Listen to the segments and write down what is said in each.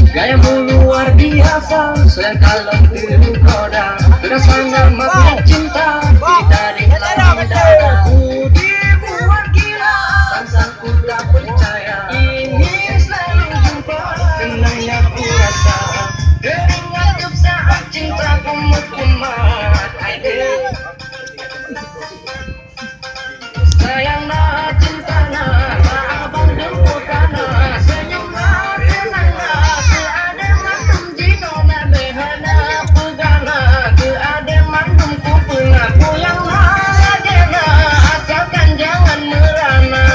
Gayamu luar biasa, selain kalau tergoda. Terasa nama cinta, ditarik dalam dada. Ku dibuat gila, sang ku tak percaya. Ingin selalu jumpa, senangnya ku rasa. Teringat saat cinta ku mekumat. Sayang nak cinta nak, abang jemput nak. Senyum nak, senang nak. Keada mandum jino nak behana pegana. Keada mandum ku pengaku yang nak. Asalkan jangan merana.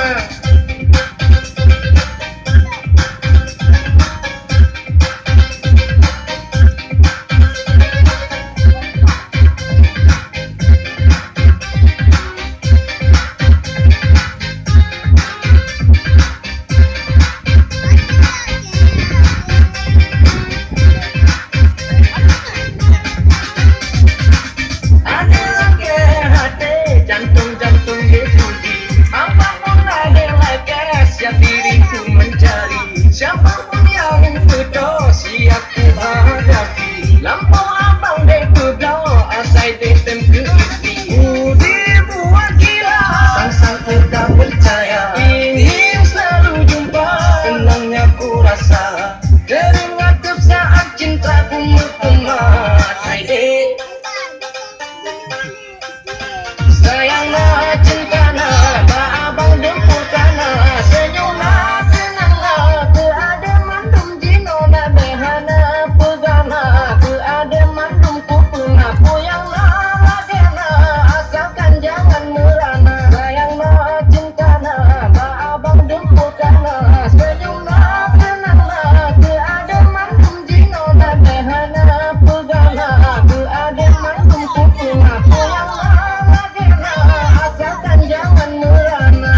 Jantung-jantung dipuji, apapun adalah gas yang diriku mencari. Siapapun yang betul siap ku hadapi. Lampau abang dek berdoa, asai detem ke isi. Ku dibuat gila, sang ku tak percaya. Ingin selalu jumpa, senangnya ku rasa. Teringat saat cintaku mekumat. Hai dek, sayang nak cinta nak, abang jemput nak. Senyum nak, senang nak. Keada mandum jino nak behana pegana. Keada mandum ku pengaku yang nak. Asalkan jangan merana. Sayang nak cinta nak, abang jemput nak. Senyum nak, senang nak. Keada mandum jino nak behana pegana. Keada mandum ku pengaku yang nak. Asalkan jangan merana.